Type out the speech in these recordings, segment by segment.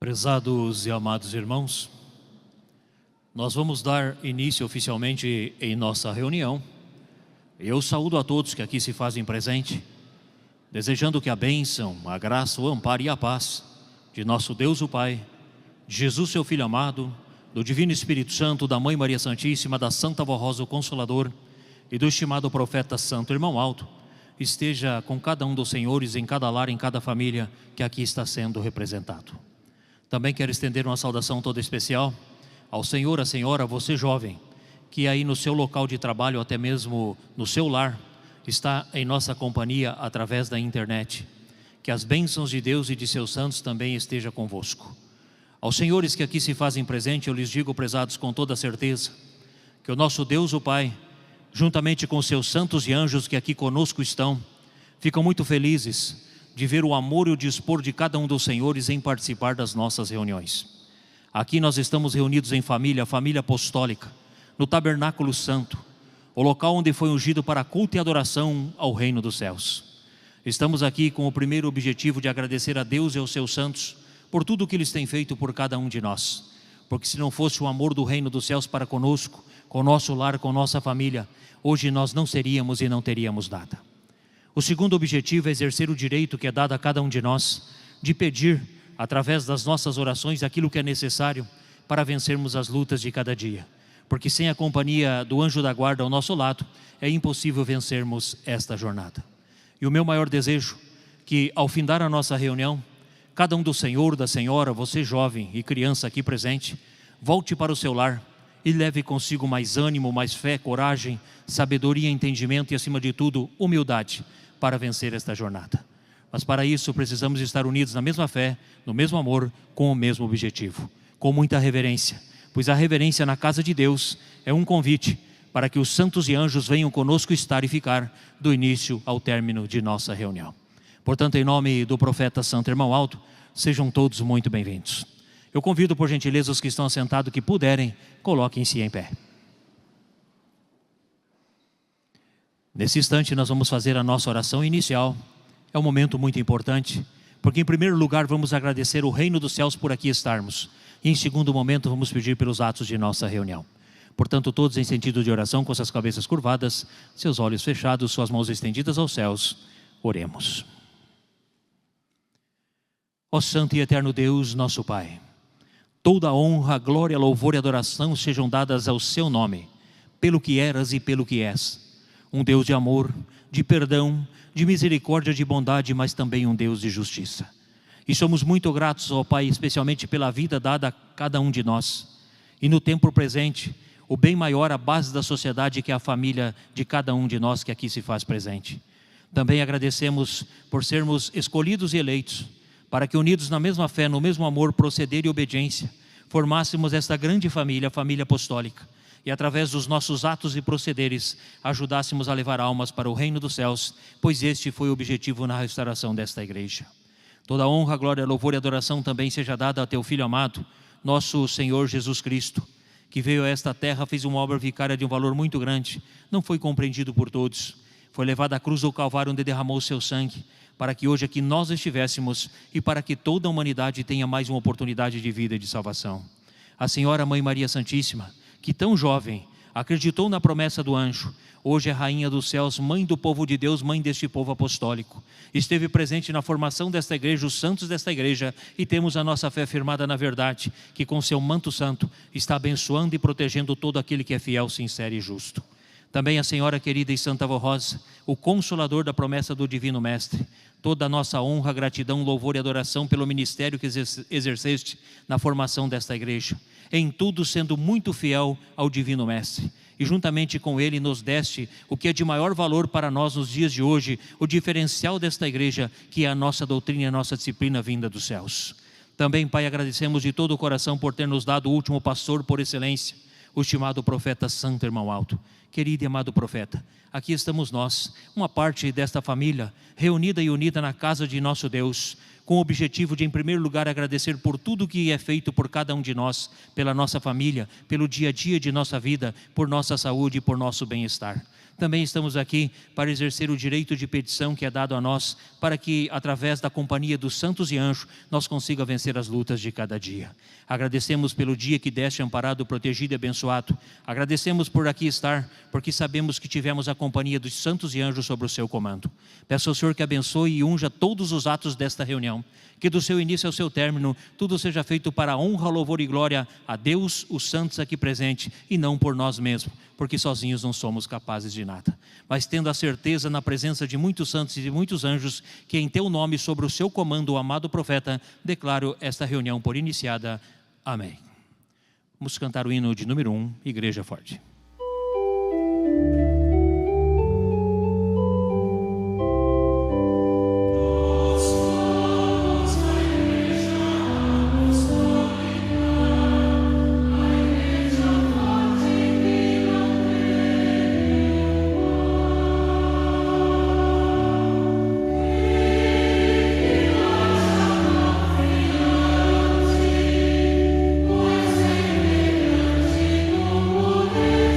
Prezados e amados irmãos, nós vamos dar início oficialmente em nossa reunião. Eu saúdo a todos que aqui se fazem presente, desejando que a bênção, a graça, o amparo e a paz de nosso Deus o Pai, de Jesus seu Filho amado, do Divino Espírito Santo, da Mãe Maria Santíssima, da Santa Vó Rosa o Consolador e do estimado profeta Santo Irmão Alto, esteja com cada um dos senhores, em cada lar, em cada família que aqui está sendo representado. Também quero estender uma saudação toda especial ao senhor, à senhora, você jovem, que aí no seu local de trabalho, até mesmo no seu lar, está em nossa companhia através da internet. Que as bênçãos de Deus e de seus santos também estejam convosco. Aos senhores que aqui se fazem presente, eu lhes digo, prezados, com toda certeza, que o nosso Deus, o Pai, juntamente com seus santos e anjos que aqui conosco estão, ficam muito felizes de ver o amor e o dispor de cada um dos senhores em participar das nossas reuniões. Aqui nós estamos reunidos em família, a família apostólica, no Tabernáculo Santo, o local onde foi ungido para culto e adoração ao reino dos céus. Estamos aqui com o primeiro objetivo de agradecer a Deus e aos seus santos por tudo o que eles têm feito por cada um de nós. Porque se não fosse o amor do reino dos céus para conosco, com o nosso lar, com nossa família, hoje nós não seríamos e não teríamos nada. O segundo objetivo é exercer o direito que é dado a cada um de nós de pedir, através das nossas orações, aquilo que é necessário para vencermos as lutas de cada dia. Porque sem a companhia do anjo da guarda ao nosso lado, é impossível vencermos esta jornada. E o meu maior desejo, que ao findar a nossa reunião, cada um do senhor, da senhora, você jovem e criança aqui presente, volte para o seu lar e leve consigo mais ânimo, mais fé, coragem, sabedoria, entendimento e, acima de tudo, humildade, para vencer esta jornada. Mas para isso precisamos estar unidos na mesma fé, no mesmo amor, com o mesmo objetivo, com muita reverência, pois a reverência na casa de Deus é um convite para que os santos e anjos venham conosco estar e ficar do início ao término de nossa reunião. Portanto, em nome do profeta Santo Irmão Alto, sejam todos muito bem-vindos. Eu convido por gentileza os que estão assentados, que puderem, coloquem-se em pé. Nesse instante nós vamos fazer a nossa oração inicial. É um momento muito importante, porque em primeiro lugar vamos agradecer o reino dos céus por aqui estarmos. E em segundo momento vamos pedir pelos atos de nossa reunião. Portanto, todos em sentido de oração, com suas cabeças curvadas, seus olhos fechados, suas mãos estendidas aos céus, oremos. Ó Santo e eterno Deus, nosso Pai, toda honra, glória, louvor e adoração sejam dadas ao seu nome, pelo que eras e pelo que és. Um Deus de amor, de perdão, de misericórdia, de bondade, mas também um Deus de justiça. E somos muito gratos, ó Pai, especialmente pela vida dada a cada um de nós. E no tempo presente, o bem maior, a base da sociedade, que é a família de cada um de nós que aqui se faz presente. Também agradecemos por sermos escolhidos e eleitos, para que unidos na mesma fé, no mesmo amor, proceder e obediência, formássemos esta grande família, a família apostólica, e através dos nossos atos e procederes, ajudássemos a levar almas para o reino dos céus, pois este foi o objetivo na restauração desta igreja. Toda honra, glória, louvor e adoração também seja dada a teu Filho amado, nosso Senhor Jesus Cristo, que veio a esta terra, fez uma obra vicária de um valor muito grande, não foi compreendido por todos, foi levado à cruz do Calvário, onde derramou o seu sangue, para que hoje aqui nós estivéssemos e para que toda a humanidade tenha mais uma oportunidade de vida e de salvação. A Senhora Mãe Maria Santíssima, que tão jovem acreditou na promessa do anjo, hoje é Rainha dos céus, Mãe do povo de Deus, Mãe deste povo apostólico. Esteve presente na formação desta igreja, os santos desta igreja, e temos a nossa fé firmada na verdade, que com seu manto santo está abençoando e protegendo todo aquele que é fiel, sincero e justo. Também a Senhora querida e Santa Vó Rosa, o Consolador da promessa do Divino Mestre, toda a nossa honra, gratidão, louvor e adoração pelo ministério que exerceste na formação desta igreja, em tudo sendo muito fiel ao Divino Mestre, e juntamente com ele nos deste o que é de maior valor para nós nos dias de hoje, o diferencial desta igreja, que é a nossa doutrina e a nossa disciplina vinda dos céus. Também, Pai, agradecemos de todo o coração por ter nos dado o último pastor por excelência, o estimado profeta Santo Irmão Alto. Querido e amado profeta, aqui estamos nós, uma parte desta família, reunida e unida na casa de nosso Deus, com o objetivo de, em primeiro lugar, agradecer por tudo que é feito por cada um de nós, pela nossa família, pelo dia a dia de nossa vida, por nossa saúde e por nosso bem-estar. Também estamos aqui para exercer o direito de petição que é dado a nós, para que, através da companhia dos santos e anjos, nós consiga vencer as lutas de cada dia. Agradecemos pelo dia que deste amparado, protegido e abençoado. Agradecemos por aqui estar, porque sabemos que tivemos a companhia dos santos e anjos sobre o seu comando. Peço ao Senhor que abençoe e unja todos os atos desta reunião, que do seu início ao seu término, tudo seja feito para a honra, louvor e glória a Deus, os santos aqui presentes, e não por nós mesmos, porque sozinhos não somos capazes de nada. Mas tendo a certeza na presença de muitos santos e de muitos anjos, que em teu nome, sobre o seu comando, o amado profeta, declaro esta reunião por iniciada. Amém. Vamos cantar o hino de número 1, Igreja Forte. Pois semelhante no poder.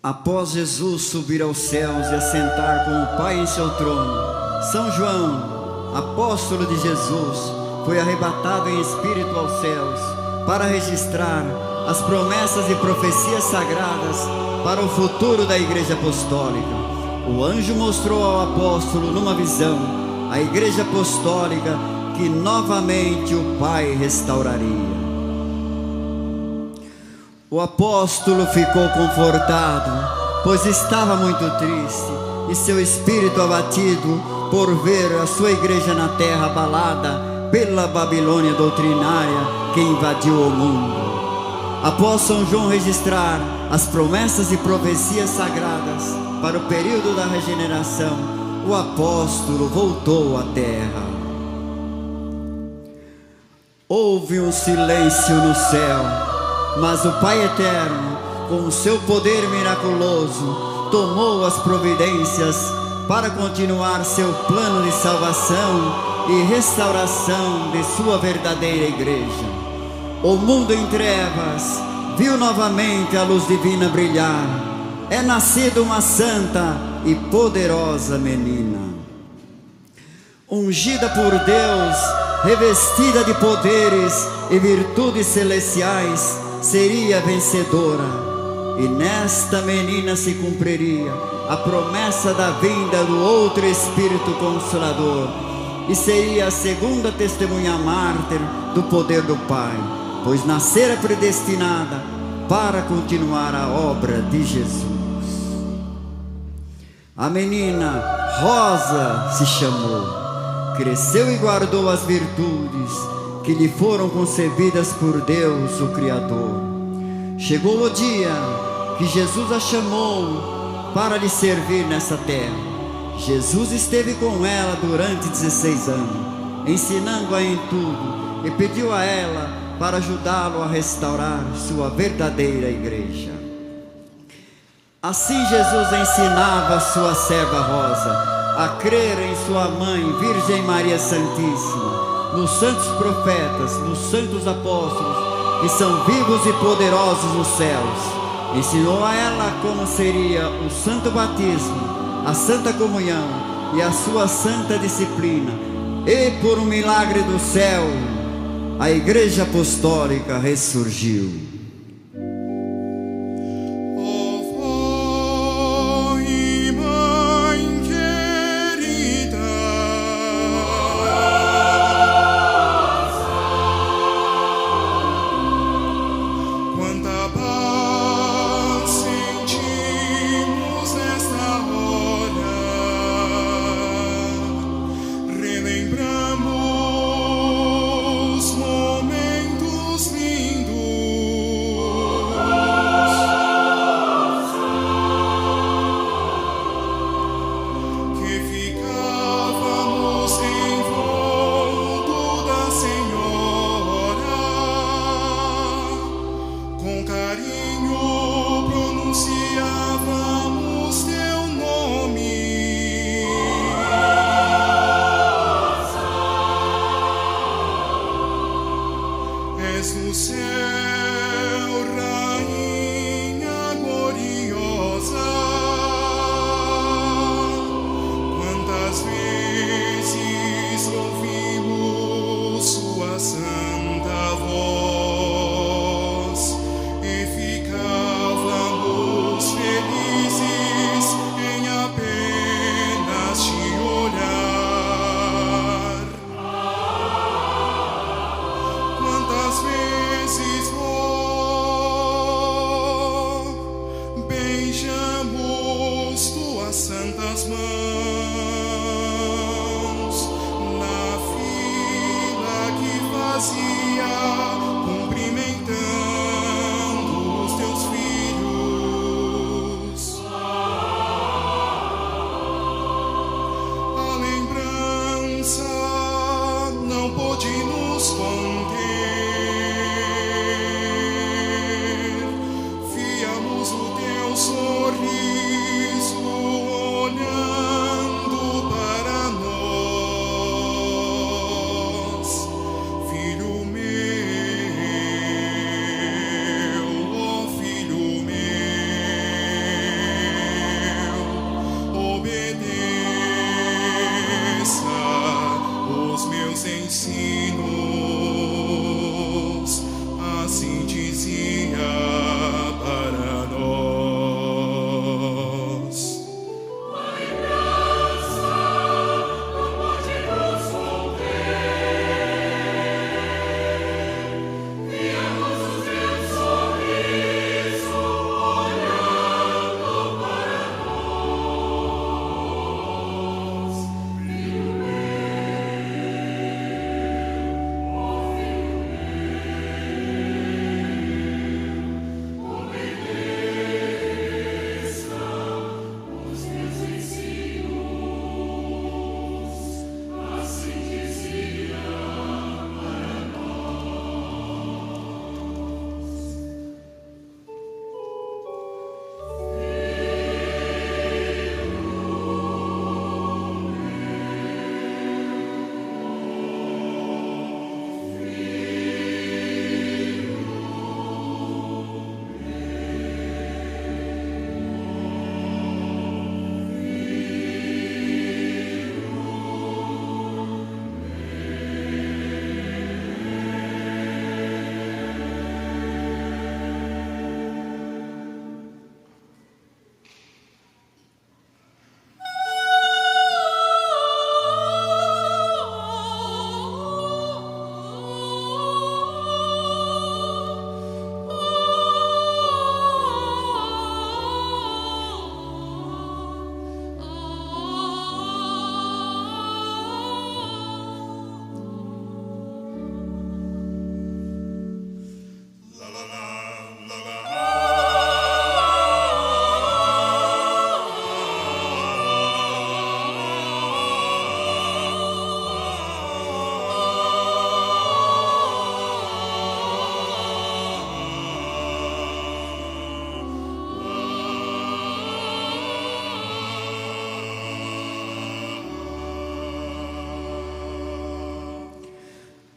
Após Jesus subir aos céus e assentar com o Pai em seu trono, São João, apóstolo de Jesus, foi arrebatado em espírito aos céus para registrar as promessas e profecias sagradas para o futuro da Igreja Apostólica. O anjo mostrou ao apóstolo numa visão a Igreja Apostólica que novamente o Pai restauraria. O apóstolo ficou confortado, pois estava muito triste, e seu espírito abatido por ver a sua igreja na terra abalada pela Babilônia doutrinária que invadiu o mundo. Após São João registrar as promessas e profecias sagradas para o período da regeneração, o apóstolo voltou à terra. Houve um silêncio no céu, mas o Pai Eterno, com o seu poder miraculoso, tomou as providências para continuar seu plano de salvação e restauração de sua verdadeira igreja. O mundo em trevas viu novamente a luz divina brilhar. É nascida uma santa e poderosa menina, ungida por Deus, revestida de poderes e virtudes celestiais, seria vencedora, e nesta menina se cumpriria a promessa da vinda do outro Espírito Consolador, e seria a segunda testemunha mártir do poder do Pai, pois nascera predestinada para continuar a obra de Jesus. A menina Rosa se chamou, cresceu e guardou as virtudes que lhe foram concebidas por Deus, o Criador. Chegou o dia que Jesus a chamou para lhe servir nessa terra. Jesus esteve com ela durante 16 anos, ensinando-a em tudo, e pediu a ela para ajudá-lo a restaurar sua verdadeira igreja. Assim Jesus ensinava a sua serva Rosa a crer em sua mãe, Virgem Maria Santíssima, nos santos profetas, nos santos apóstolos, que são vivos e poderosos nos céus. Ensinou a ela como seria o santo batismo, a santa comunhão e a sua santa disciplina. E por um milagre do céu, a Igreja Apostólica ressurgiu. Sorriso, olhar.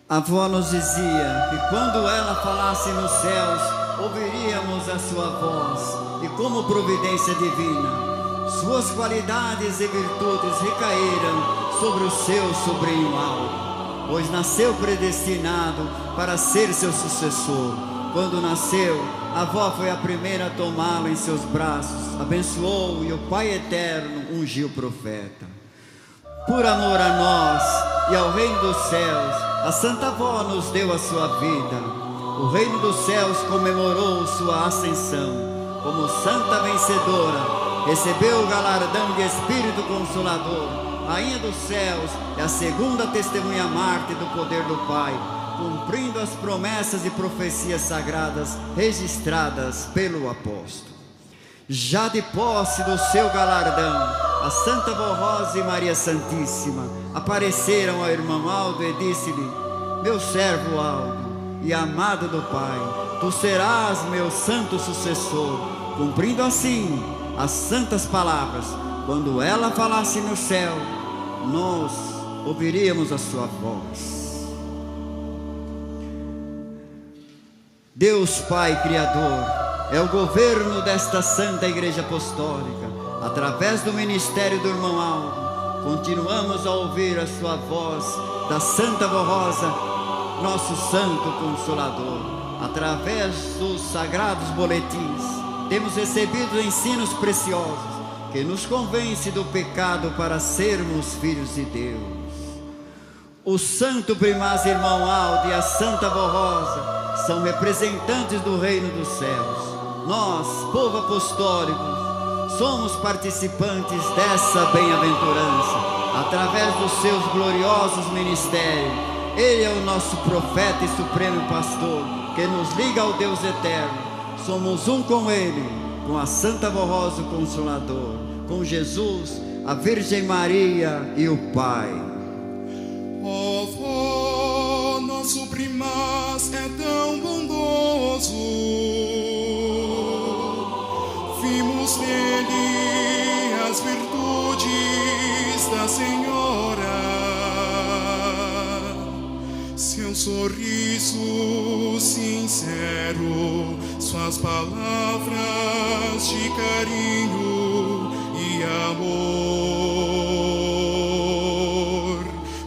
A avó nos dizia que quando ela falasse nos céus, ouviríamos a sua voz, e como providência divina, suas qualidades e virtudes recaíram sobre o seu sobrinho Aldo, pois nasceu predestinado para ser seu sucessor. Quando nasceu, a avó foi a primeira a tomá-lo em seus braços, abençoou e o Pai Eterno ungiu o profeta. Por amor a nós e ao reino dos céus, a Santa Avó nos deu a sua vida. O reino dos céus comemorou sua ascensão. Como santa vencedora, recebeu o galardão de Espírito Consolador. Rainha dos céus é a segunda testemunha mártir do poder do Pai, cumprindo as promessas e profecias sagradas registradas pelo apóstolo. Já de posse do seu galardão, a Santa Avó Rosa e Maria Santíssima apareceram ao irmão Aldo e disse-lhe: meu servo Aldo e amado do Pai, tu serás meu santo sucessor, cumprindo assim as santas palavras. Quando ela falasse no céu, nós ouviríamos a sua voz. Deus Pai Criador é o governo desta Santa Igreja Apostólica. Através do ministério do irmão Aldo, continuamos a ouvir a sua voz da Santa Avó Rosa, nosso Santo Consolador. Através dos sagrados boletins, temos recebido ensinos preciosos que nos convence do pecado para sermos filhos de Deus. O Santo Primaz Irmão Aldo e a Santa Avó Rosa são representantes do reino dos céus. Nós, povo apostólico, somos participantes dessa bem-aventurança, através dos seus gloriosos ministérios. Ele é o nosso profeta e supremo pastor, que nos liga ao Deus eterno. Somos um com Ele, com a Santa Avó Rosa, o Consolador, com Jesus, a Virgem Maria e o Pai. Ó vó, nosso primaz é tão bondoso, vimos nele as virtudes da Senhora, seu sorriso sincero, suas palavras de carinho e amor,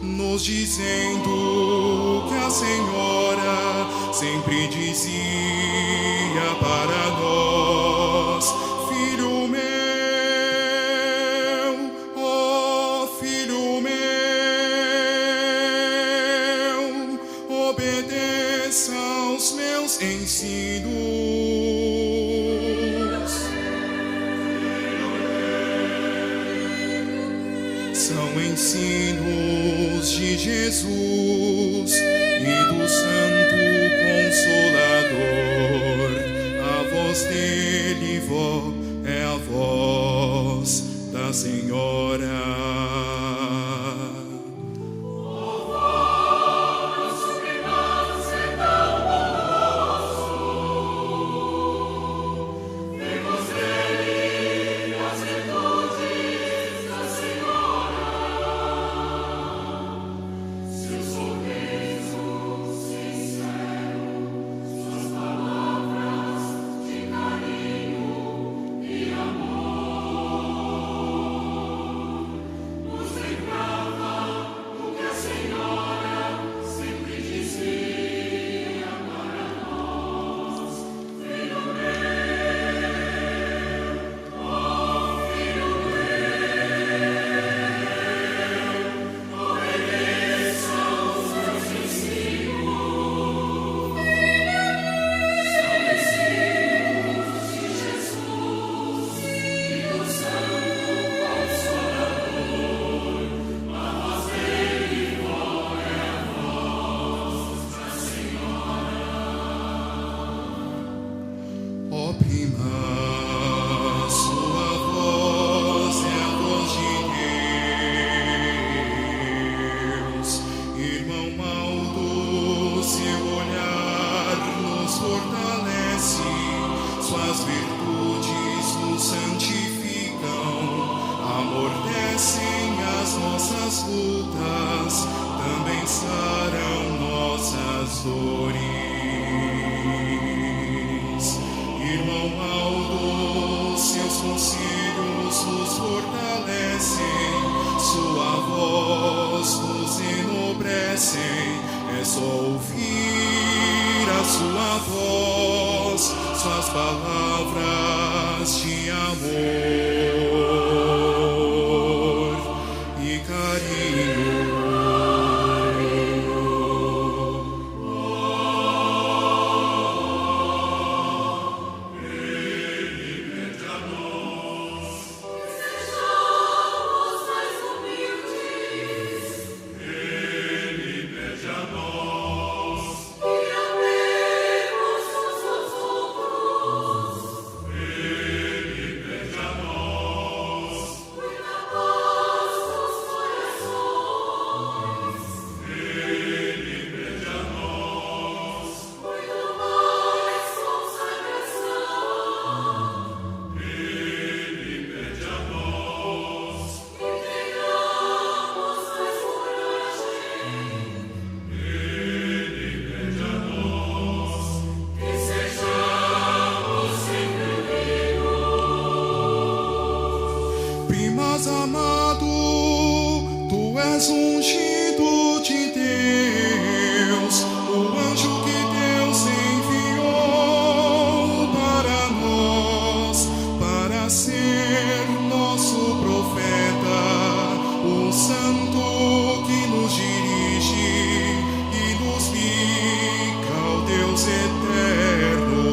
nos dizendo que a Senhora sempre dizia para nós: filho meu, ó filho meu, obedeça aos meus ensinos. São ensinos de Jesus e do Santo Consolador. A voz dele, vó, é a voz da Senhora. Ó prima, sua voz é a voz de Deus. Irmão Aldo, seu olhar nos fortalece, suas virtudes nos santificam, amortecem as nossas lutas, também saram nossas nossas dores. Irmão Aldo, seus conselhos nos fortalecem, sua voz nos enobrece. É só ouvir a sua voz, suas palavras de amor e carinho. Primas amado, tu és ungido de Deus, o anjo que Deus enviou para nós, para ser nosso profeta, o santo que nos dirige e nos liga ao Deus eterno.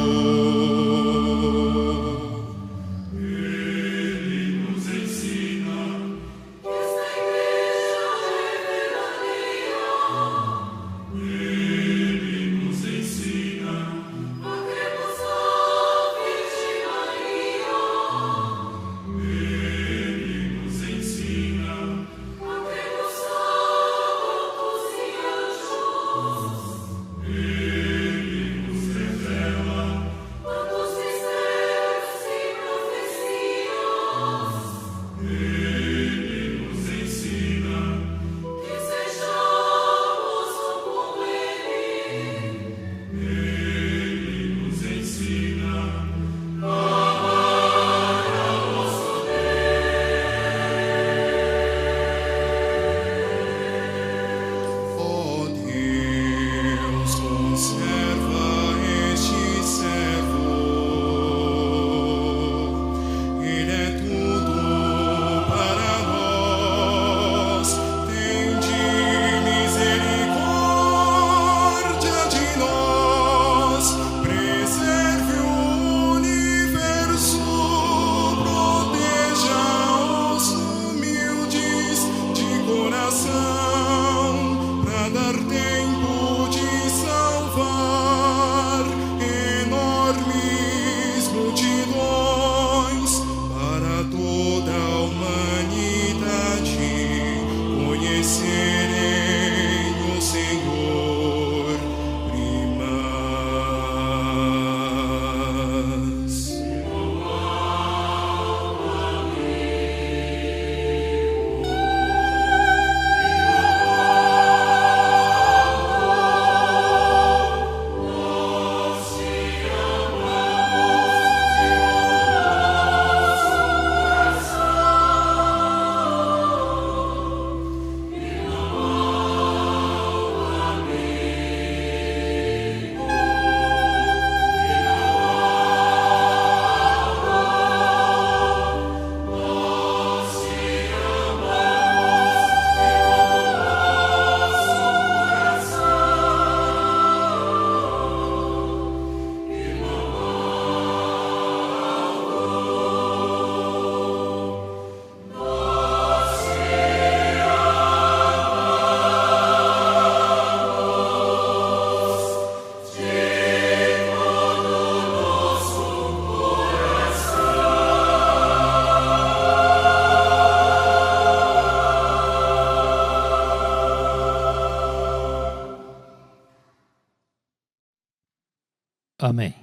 Amém.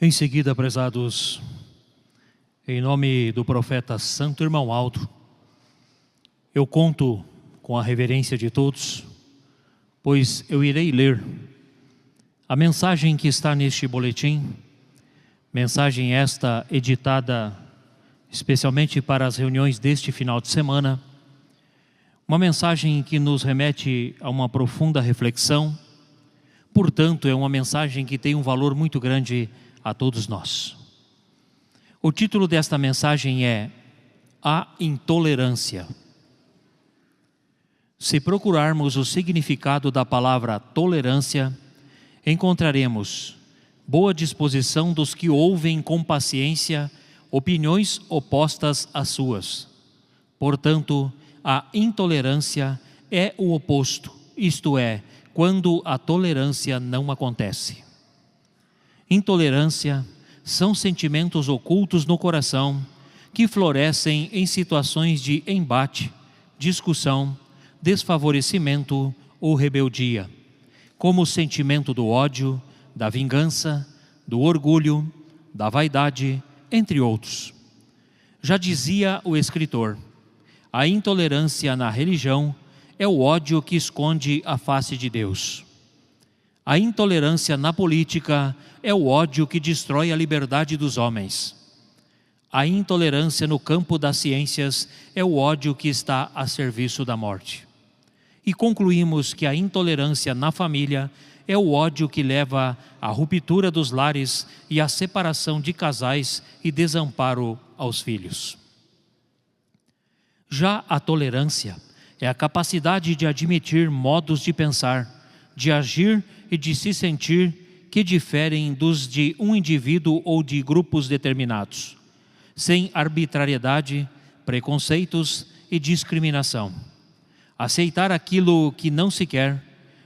Em seguida, prezados, em nome do profeta Santo Irmão Aldo, eu conto com a reverência de todos pois eu irei ler a mensagem que está neste boletim, mensagem esta editada especialmente para as reuniões deste final de semana, uma mensagem que nos remete a uma profunda reflexão, portanto é uma mensagem que tem um valor muito grande a todos nós. O título desta mensagem é A Intolerância. Se procurarmos o significado da palavra tolerância, encontraremos boa disposição dos que ouvem com paciência opiniões opostas às suas. Portanto, a intolerância é o oposto, isto é, quando a tolerância não acontece. Intolerância são sentimentos ocultos no coração que florescem em situações de embate, discussão, desfavorecimento ou rebeldia, como o sentimento do ódio, da vingança, do orgulho, da vaidade, entre outros. Já dizia o escritor, a intolerância na religião é o ódio que esconde a face de Deus. A intolerância na política é o ódio que destrói a liberdade dos homens. A intolerância no campo das ciências é o ódio que está a serviço da morte. E concluímos que a intolerância na família é o ódio que leva à ruptura dos lares e à separação de casais e desamparo aos filhos. Já a tolerância é a capacidade de admitir modos de pensar, de agir e de se sentir que diferem dos de um indivíduo ou de grupos determinados, sem arbitrariedade, preconceitos e discriminação. Aceitar aquilo que não se quer,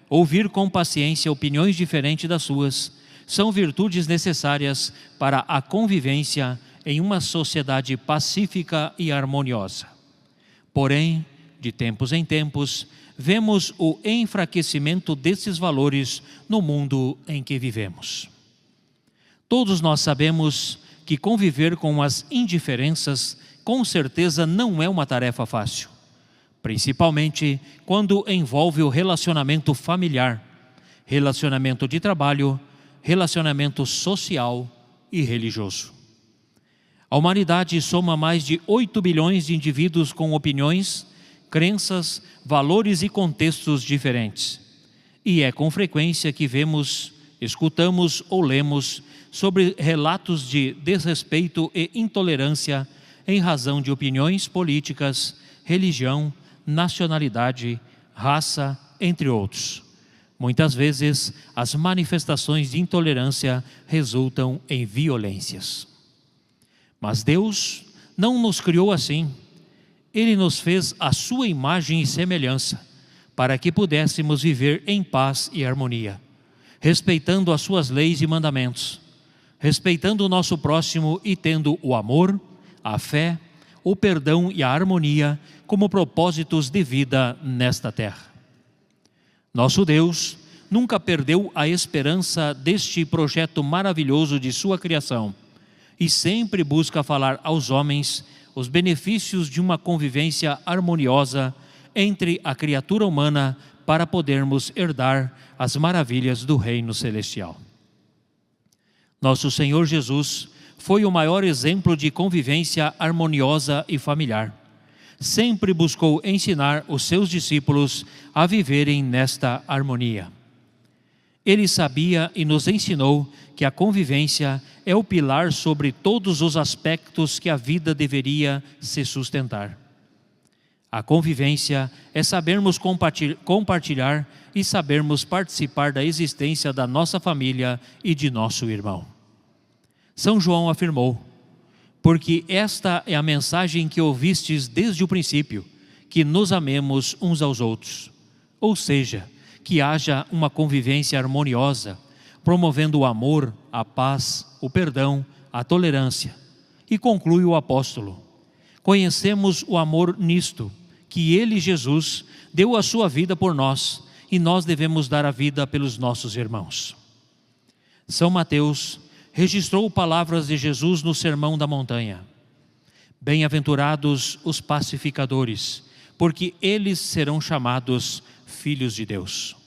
ouvir com paciência opiniões diferentes das suas, são virtudes necessárias para a convivência em uma sociedade pacífica e harmoniosa. Porém, de tempos em tempos, vemos o enfraquecimento desses valores no mundo em que vivemos. Todos nós sabemos que conviver com as indiferenças, com certeza, não é uma tarefa fácil. Principalmente quando envolve o relacionamento familiar, relacionamento de trabalho, relacionamento social e religioso. A humanidade soma mais de 8 bilhões de indivíduos com opiniões, crenças, valores e contextos diferentes. E é com frequência que vemos, escutamos ou lemos sobre relatos de desrespeito e intolerância em razão de opiniões políticas, religião, nacionalidade, raça, entre outros. Muitas vezes, as manifestações de intolerância resultam em violências. Mas Deus não nos criou assim. Ele nos fez à sua imagem e semelhança, para que pudéssemos viver em paz e harmonia, respeitando as suas leis e mandamentos, respeitando o nosso próximo e tendo o amor, a fé, o perdão e a harmonia como propósitos de vida nesta terra. Nosso Deus nunca perdeu a esperança deste projeto maravilhoso de sua criação e sempre busca falar aos homens os benefícios de uma convivência harmoniosa entre a criatura humana para podermos herdar as maravilhas do reino celestial. Nosso Senhor Jesus foi o maior exemplo de convivência harmoniosa e familiar. Sempre buscou ensinar os seus discípulos a viverem nesta harmonia. Ele sabia e nos ensinou que a convivência é o pilar sobre todos os aspectos que a vida deveria se sustentar. A convivência é sabermos compartilhar e sabermos participar da existência da nossa família e de nosso irmão. São João afirmou: porque esta é a mensagem que ouvistes desde o princípio, que nos amemos uns aos outros. Ou seja, que haja uma convivência harmoniosa, promovendo o amor, a paz, o perdão, a tolerância. E conclui o apóstolo: conhecemos o amor nisto, que Ele, Jesus, deu a sua vida por nós, e nós devemos dar a vida pelos nossos irmãos. São Mateus registrou palavras de Jesus no Sermão da Montanha: bem-aventurados os pacificadores, porque eles serão chamados filhos de Deus.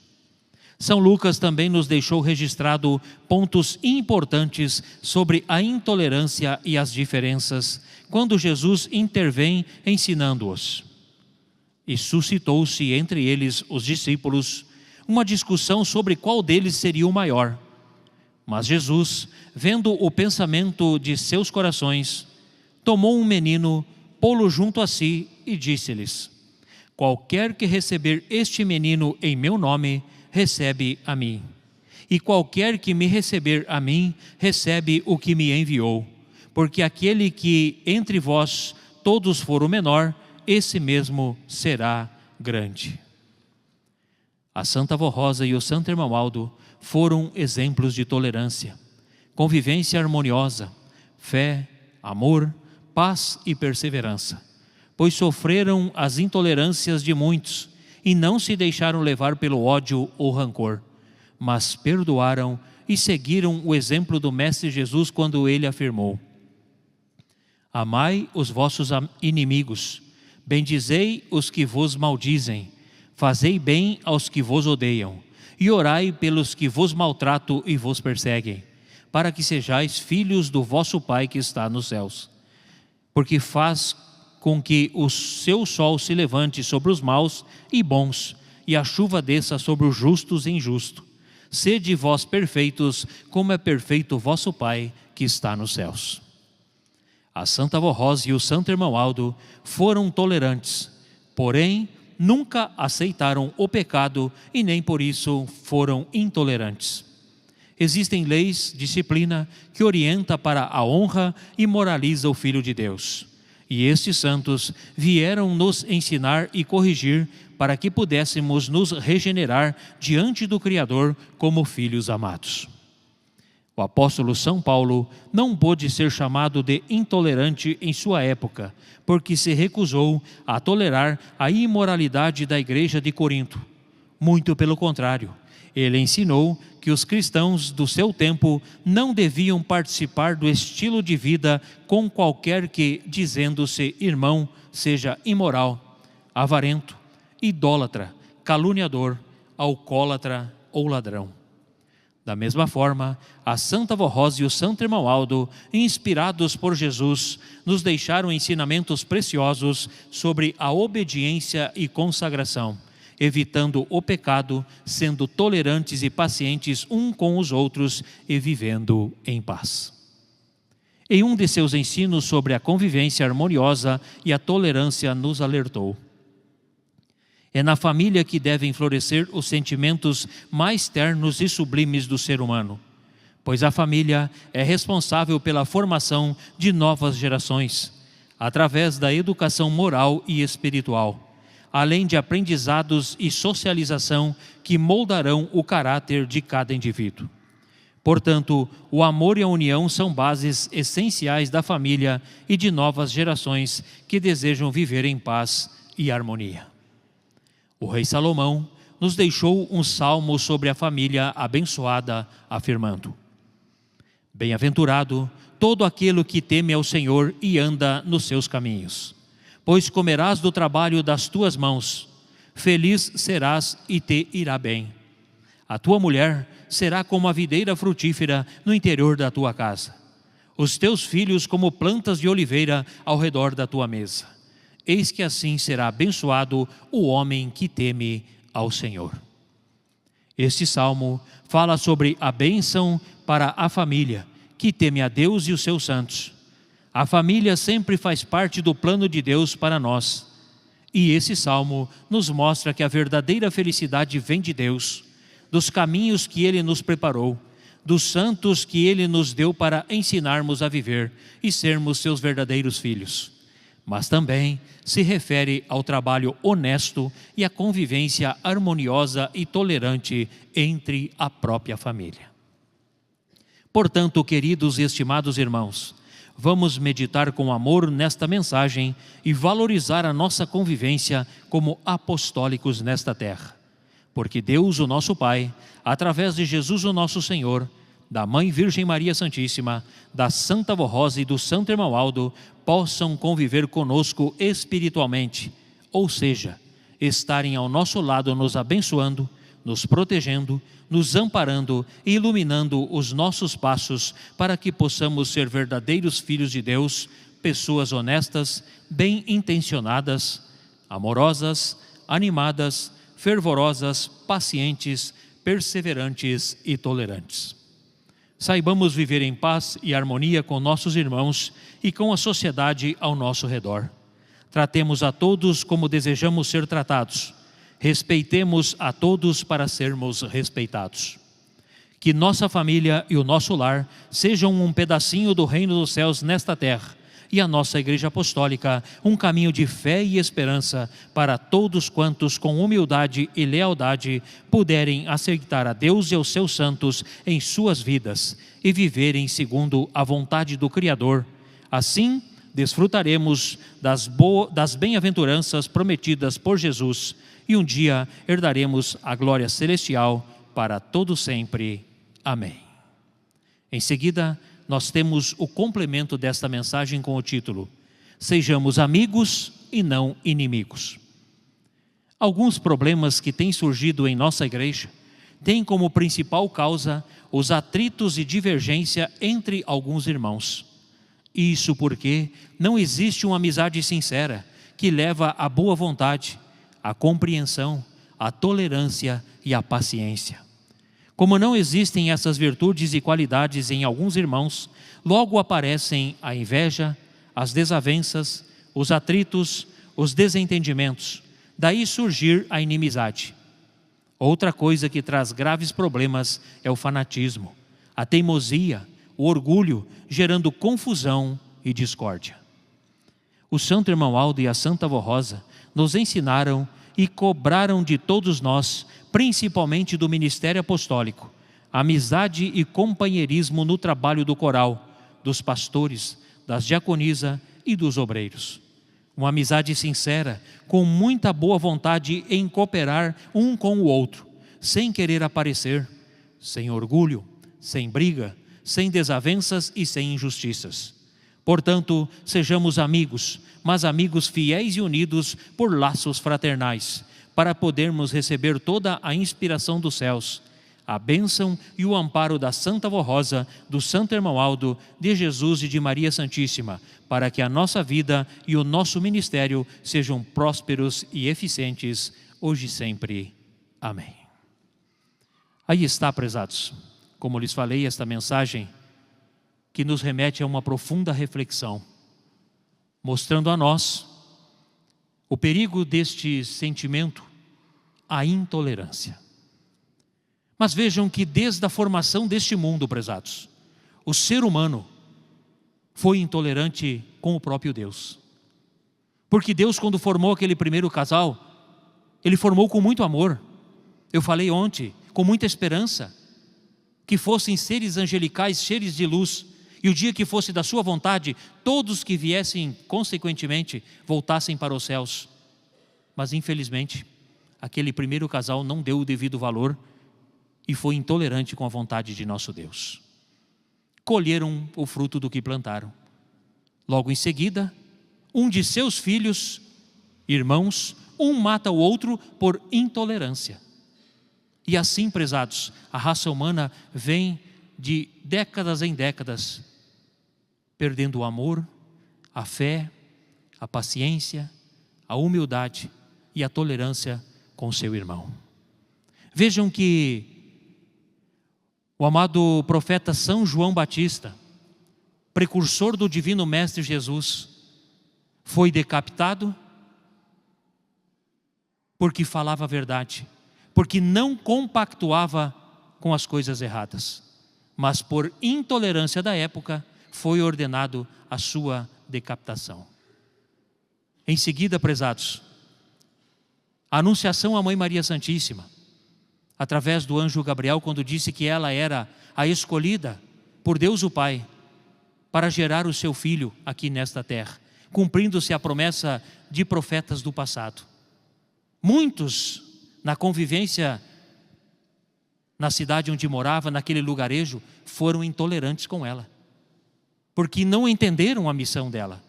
São Lucas também nos deixou registrado pontos importantes sobre a intolerância e as diferenças, quando Jesus intervém ensinando-os. E suscitou-se entre eles, os discípulos, uma discussão sobre qual deles seria o maior. Mas Jesus, vendo o pensamento de seus corações, tomou um menino, pô-lo junto a si e disse-lhes: qualquer que receber este menino em meu nome, recebe a mim. E qualquer que me receber a mim, recebe o que me enviou. Porque aquele que entre vós todos for o menor, esse mesmo será grande. A Santa Avó Rosa e o Santo Irmão Aldo foram exemplos de tolerância, convivência harmoniosa, fé, amor, paz e perseverança, pois sofreram as intolerâncias de muitos e não se deixaram levar pelo ódio ou rancor, mas perdoaram e seguiram o exemplo do Mestre Jesus quando ele afirmou: amai os vossos inimigos, bendizei os que vos maldizem, fazei bem aos que vos odeiam, e orai pelos que vos maltratam e vos perseguem, para que sejais filhos do vosso Pai que está nos céus. Porque faz com que o seu sol se levante sobre os maus e bons, e a chuva desça sobre os justos e injustos. Sede vós perfeitos, como é perfeito o vosso Pai que está nos céus. A Santa Avó Rosa e o Santo Irmão Aldo foram tolerantes, porém nunca aceitaram o pecado e nem por isso foram intolerantes. Existem leis, disciplina, que orienta para a honra e moraliza o Filho de Deus. E estes santos vieram nos ensinar e corrigir para que pudéssemos nos regenerar diante do Criador como filhos amados. O apóstolo São Paulo não pôde ser chamado de intolerante em sua época, porque se recusou a tolerar a imoralidade da igreja de Corinto. Muito pelo contrário, ele ensinou que os cristãos do seu tempo não deviam participar do estilo de vida com qualquer que, dizendo-se irmão, seja imoral, avarento, idólatra, caluniador, alcoólatra ou ladrão. Da mesma forma, a Santa Avó Rosa e o Santo Irmão Aldo, inspirados por Jesus, nos deixaram ensinamentos preciosos sobre a obediência e consagração, evitando o pecado, sendo tolerantes e pacientes um com os outros e vivendo em paz. Em um de seus ensinos sobre a convivência harmoniosa e a tolerância nos alertou: é na família que devem florescer os sentimentos mais ternos e sublimes do ser humano, pois a família é responsável pela formação de novas gerações, através da educação moral e espiritual, além de aprendizados e socialização que moldarão o caráter de cada indivíduo. Portanto, o amor e a união são bases essenciais da família e de novas gerações que desejam viver em paz e harmonia. O rei Salomão nos deixou um salmo sobre a família abençoada, afirmando: bem-aventurado todo aquele que teme ao Senhor e anda nos seus caminhos, pois comerás do trabalho das tuas mãos, feliz serás e te irá bem. A tua mulher será como a videira frutífera no interior da tua casa, os teus filhos como plantas de oliveira ao redor da tua mesa. Eis que assim será abençoado o homem que teme ao Senhor. Este salmo fala sobre a bênção para a família que teme a Deus e os seus santos. A família sempre faz parte do plano de Deus para nós. E esse salmo nos mostra que a verdadeira felicidade vem de Deus, dos caminhos que Ele nos preparou, dos santos que Ele nos deu para ensinarmos a viver e sermos seus verdadeiros filhos. Mas também se refere ao trabalho honesto e à convivência harmoniosa e tolerante entre a própria família. Portanto, queridos e estimados irmãos, vamos meditar com amor nesta mensagem e valorizar a nossa convivência como apostólicos nesta terra. Porque Deus, o nosso Pai, através de Jesus, o nosso Senhor, da Mãe Virgem Maria Santíssima, da Santa Avó Rosa e do Santo Irmão Aldo, possam conviver conosco espiritualmente, ou seja, estarem ao nosso lado nos abençoando, nos protegendo, nos amparando e iluminando os nossos passos para que possamos ser verdadeiros filhos de Deus, pessoas honestas, bem-intencionadas, amorosas, animadas, fervorosas, pacientes, perseverantes e tolerantes. Saibamos viver em paz e harmonia com nossos irmãos e com a sociedade ao nosso redor. Tratemos a todos como desejamos ser tratados. Respeitemos a todos para sermos respeitados. Que nossa família e o nosso lar sejam um pedacinho do reino dos céus nesta terra, e a nossa Igreja Apostólica um caminho de fé e esperança para todos quantos com humildade e lealdade puderem aceitar a Deus e aos seus santos em suas vidas e viverem segundo a vontade do Criador. Assim, desfrutaremos das bem-aventuranças prometidas por Jesus e um dia herdaremos a glória celestial para todo sempre. Amém. Em seguida, nós temos o complemento desta mensagem com o título: Sejamos amigos e não inimigos. Alguns problemas que têm surgido em nossa igreja têm como principal causa os atritos e divergência entre alguns irmãos. Isso porque não existe uma amizade sincera que leva à boa vontade, à compreensão, à tolerância e à paciência. Como não existem essas virtudes e qualidades em alguns irmãos, logo aparecem a inveja, as desavenças, os atritos, os desentendimentos. Daí surgir a inimizade. Outra coisa que traz graves problemas é o fanatismo, a teimosia, o orgulho, gerando confusão e discórdia. O Santo Irmão Aldo e a Santa Avó Rosa nos ensinaram e cobraram de todos nós, principalmente do ministério apostólico, amizade e companheirismo no trabalho do coral, dos pastores, das diaconisas e dos obreiros. Uma amizade sincera, com muita boa vontade em cooperar um com o outro, sem querer aparecer, sem orgulho, sem briga, sem desavenças e sem injustiças. Portanto, sejamos amigos, mas amigos fiéis e unidos por laços fraternais, para podermos receber toda a inspiração dos céus, a bênção e o amparo da Santa Avó Rosa, do Santo Irmão Aldo, de Jesus e de Maria Santíssima, para que a nossa vida e o nosso ministério sejam prósperos e eficientes, hoje e sempre. Amém. Aí está, prezados, como lhes falei, esta mensagem que nos remete a uma profunda reflexão, mostrando a nós o perigo deste sentimento, a intolerância. Mas vejam que desde a formação deste mundo, prezados, o ser humano foi intolerante com o próprio Deus. Porque Deus, quando formou aquele primeiro casal, Ele formou com muito amor. Eu falei ontem, com muita esperança, que fossem seres angelicais cheios de luz, e o dia que fosse da sua vontade, todos que viessem, consequentemente, voltassem para os céus. Mas infelizmente, aquele primeiro casal não deu o devido valor e foi intolerante com a vontade de nosso Deus. Colheram o fruto do que plantaram. Logo em seguida, um de seus filhos, irmãos, um mata o outro por intolerância. E assim, prezados, a raça humana vem de décadas em décadas, perdendo o amor, a fé, a paciência, a humildade e a tolerância com seu irmão. Vejam que o amado profeta São João Batista, precursor do divino Mestre Jesus, foi decapitado porque falava a verdade, porque não compactuava com as coisas erradas, mas por intolerância da época foi ordenado a sua decapitação. Em seguida, prezados, a anunciação à Mãe Maria Santíssima, através do anjo Gabriel, quando disse que ela era a escolhida por Deus o Pai para gerar o seu filho aqui nesta terra, cumprindo-se a promessa de profetas do passado. Muitos, na convivência na cidade onde morava, naquele lugarejo, foram intolerantes com ela, porque não entenderam a missão dela,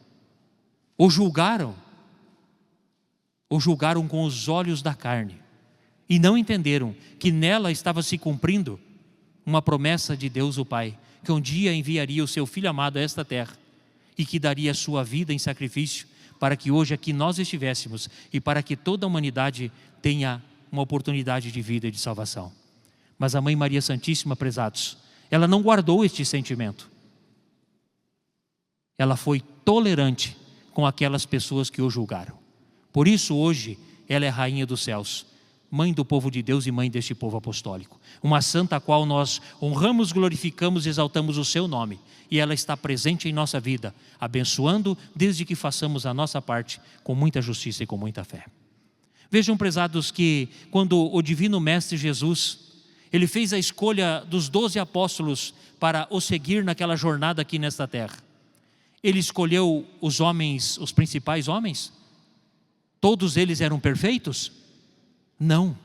ou julgaram com os olhos da carne, e não entenderam que nela estava se cumprindo uma promessa de Deus o Pai, que um dia enviaria o seu Filho amado a esta terra e que daria a sua vida em sacrifício para que hoje aqui nós estivéssemos e para que toda a humanidade tenha uma oportunidade de vida e de salvação. Mas a Mãe Maria Santíssima, prezados, ela não guardou este sentimento. Ela foi tolerante com aquelas pessoas que o julgaram. Por isso hoje ela é Rainha dos Céus, Mãe do povo de Deus e Mãe deste povo apostólico. Uma santa a qual nós honramos, glorificamos e exaltamos o seu nome. E ela está presente em nossa vida, abençoando desde que façamos a nossa parte com muita justiça e com muita fé. Vejam, prezados, que quando o Divino Mestre Jesus, ele fez a escolha dos 12 apóstolos para o seguir naquela jornada aqui nesta terra, ele escolheu os homens, os principais homens? Todos eles eram perfeitos? Não.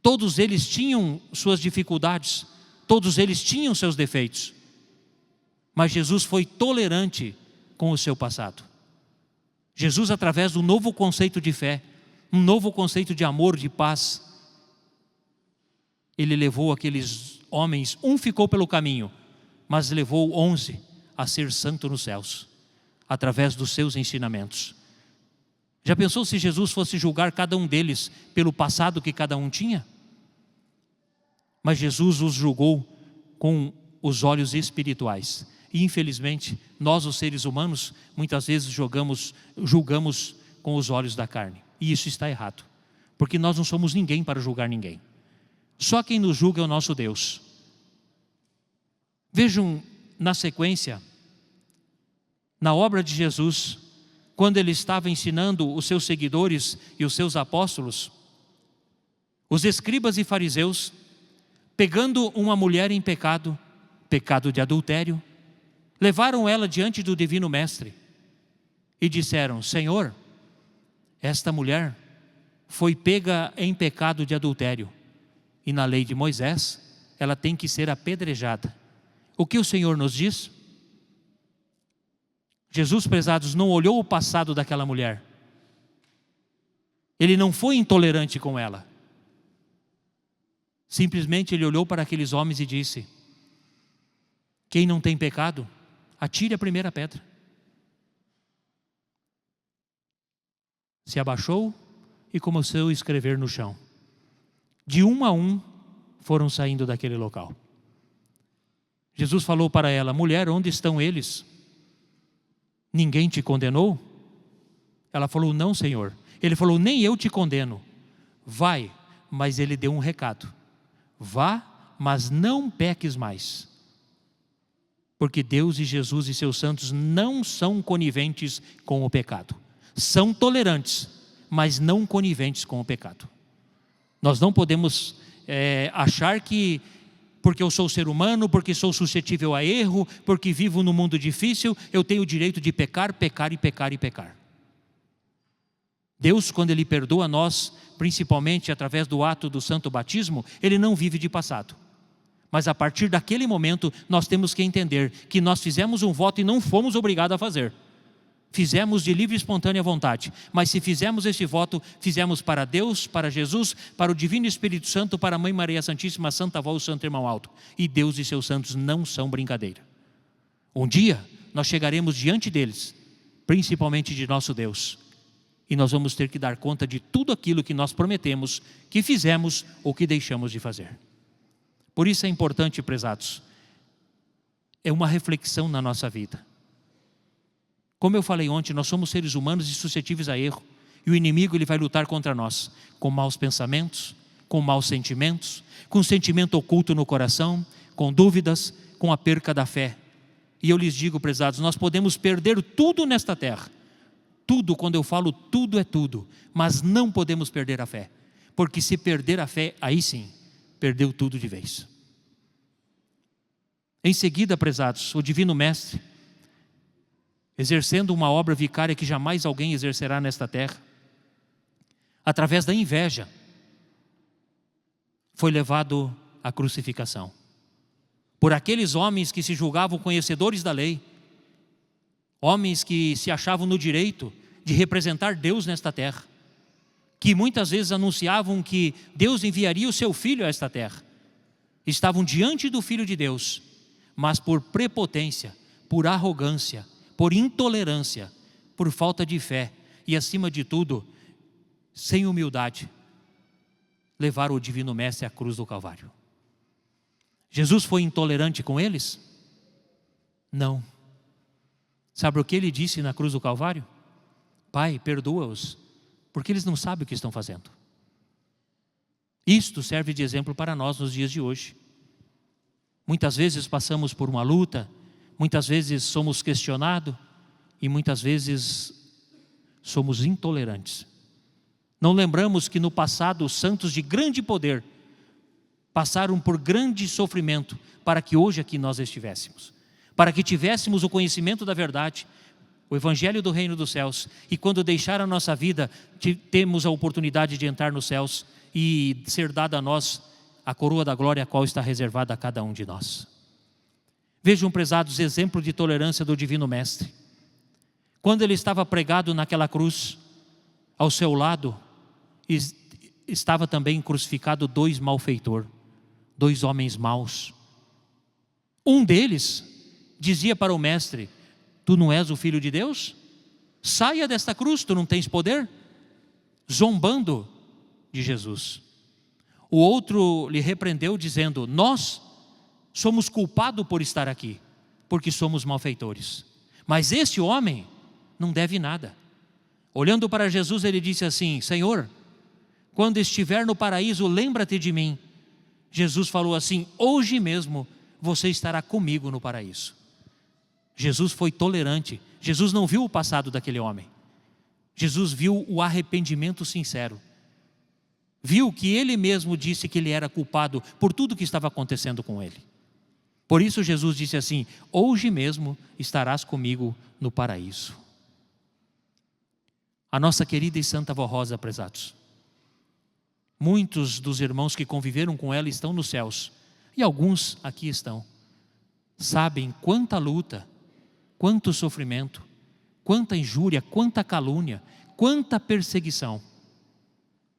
Todos eles tinham suas dificuldades, todos eles tinham seus defeitos. Mas Jesus foi tolerante com o seu passado. Jesus, através do novo conceito de fé, um novo conceito de amor, de paz, ele levou aqueles homens, um ficou pelo caminho, mas levou 11 a ser santo nos céus, através dos seus ensinamentos. Já pensou se Jesus fosse julgar cada um deles pelo passado que cada um tinha? Mas Jesus os julgou com os olhos espirituais. E infelizmente, nós os seres humanos, muitas vezes julgamos com os olhos da carne. E isso está errado, porque nós não somos ninguém para julgar ninguém. Só quem nos julga é o nosso Deus. Vejam na sequência, na obra de Jesus, quando ele estava ensinando os seus seguidores e os seus apóstolos, os escribas e fariseus, pegando uma mulher em pecado, pecado de adultério, levaram ela diante do Divino Mestre e disseram: Senhor, esta mulher foi pega em pecado de adultério e na lei de Moisés ela tem que ser apedrejada. O que o Senhor nos diz? Jesus, prezados, não olhou o passado daquela mulher. Ele não foi intolerante com ela. Simplesmente ele olhou para aqueles homens e disse: quem não tem pecado, atire a primeira pedra. Se abaixou e começou a escrever no chão. De um a um foram saindo daquele local. Jesus falou para ela: mulher, onde estão eles? Ninguém te condenou? Ela falou: não, Senhor. Ele falou: nem eu te condeno. Vai, mas ele deu um recado: vá, mas não peques mais. Porque Deus e Jesus e seus santos não são coniventes com o pecado. São tolerantes, mas não coniventes com o pecado. Nós não podemos achar que porque eu sou ser humano, porque sou suscetível a erro, porque vivo num mundo difícil, eu tenho o direito de pecar, pecar e pecar e pecar. Deus, quando Ele perdoa nós, principalmente através do ato do santo batismo, Ele não vive de passado. Mas a partir daquele momento, nós temos que entender que nós fizemos um voto e não fomos obrigados a fazer. Fizemos de livre e espontânea vontade, mas se fizemos esse voto, fizemos para Deus, para Jesus, para o Divino Espírito Santo, para a Mãe Maria Santíssima, Santa Avó, o Santo Irmão Alto. E Deus e seus santos não são brincadeira. Um dia nós chegaremos diante deles, principalmente de nosso Deus, e nós vamos ter que dar conta de tudo aquilo que nós prometemos, que fizemos ou que deixamos de fazer. Por isso é importante, prezados, é uma reflexão na nossa vida. Como eu falei ontem, nós somos seres humanos e suscetíveis a erro. E o inimigo ele vai lutar contra nós, com maus pensamentos, com maus sentimentos, com sentimento oculto no coração, com dúvidas, com a perca da fé. E eu lhes digo, prezados, nós podemos perder tudo nesta terra. Tudo, quando eu falo tudo é tudo, mas não podemos perder a fé. Porque se perder a fé, aí sim, perdeu tudo de vez. Em seguida, prezados, o Divino Mestre, exercendo uma obra vicária que jamais alguém exercerá nesta terra, através da inveja, foi levado à crucificação. Por aqueles homens que se julgavam conhecedores da lei, homens que se achavam no direito de representar Deus nesta terra, que muitas vezes anunciavam que Deus enviaria o seu Filho a esta terra, estavam diante do Filho de Deus, mas por prepotência, por arrogância, por intolerância, por falta de fé e, acima de tudo, sem humildade, levaram o Divino Mestre à cruz do Calvário. Jesus foi intolerante com eles? Não. Sabe o que ele disse na cruz do Calvário? Pai, perdoa-os, porque eles não sabem o que estão fazendo. Isto serve de exemplo para nós nos dias de hoje. Muitas vezes passamos por uma luta, muitas vezes somos questionados e muitas vezes somos intolerantes. Não lembramos que no passado os santos de grande poder passaram por grande sofrimento para que hoje aqui nós estivéssemos, para que tivéssemos o conhecimento da verdade, o Evangelho do Reino dos Céus, e quando deixar a nossa vida, temos a oportunidade de entrar nos céus e ser dada a nós a coroa da glória, a qual está reservada a cada um de nós. Vejam, prezados, exemplo de tolerância do Divino Mestre. Quando ele estava pregado naquela cruz, ao seu lado estava também crucificado 2 malfeitores, 2 homens maus. Um deles dizia para o Mestre: tu não és o Filho de Deus? Saia desta cruz, tu não tens poder? Zombando de Jesus. O outro lhe repreendeu dizendo: nós somos culpados por estar aqui, porque somos malfeitores. Mas este homem não deve nada. Olhando para Jesus, ele disse assim: Senhor, quando estiver no paraíso, lembra-te de mim. Jesus falou assim: hoje mesmo você estará comigo no paraíso. Jesus foi tolerante. Jesus não viu o passado daquele homem. Jesus viu o arrependimento sincero. Viu que ele mesmo disse que ele era culpado por tudo que estava acontecendo com ele. Por isso Jesus disse assim: hoje mesmo estarás comigo no paraíso. A nossa querida e santa avó Rosa, prezados, muitos dos irmãos que conviveram com ela estão nos céus, e alguns aqui estão. Sabem quanta luta, quanto sofrimento, quanta injúria, quanta calúnia, quanta perseguição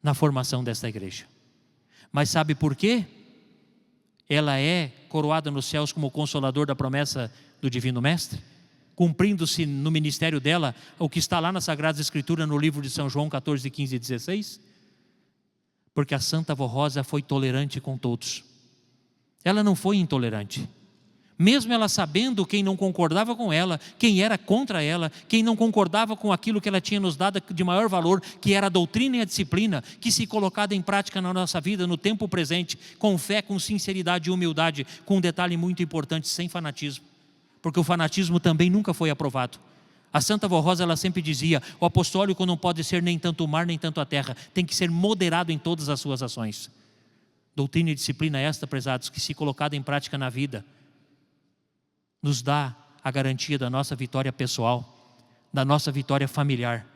na formação desta igreja. Mas sabe por quê? Ela é coroada nos céus como consolador da promessa do Divino Mestre, cumprindo-se no ministério dela o que está lá na Sagrada Escritura, no livro de São João 14, 15 e 16. Porque a Santa Avó Rosa foi tolerante com todos. Ela não foi intolerante. Mesmo ela sabendo quem não concordava com ela, quem era contra ela, quem não concordava com aquilo que ela tinha nos dado de maior valor, que era a doutrina e a disciplina, que se colocada em prática na nossa vida, no tempo presente, com fé, com sinceridade e humildade, com um detalhe muito importante: sem fanatismo. Porque o fanatismo também nunca foi aprovado. A Santa Avó Rosa, ela sempre dizia: o apostólico não pode ser nem tanto o mar, nem tanto a terra, tem que ser moderado em todas as suas ações. Doutrina e disciplina esta, prezados, que se colocada em prática na vida, nos dá a garantia da nossa vitória pessoal, da nossa vitória familiar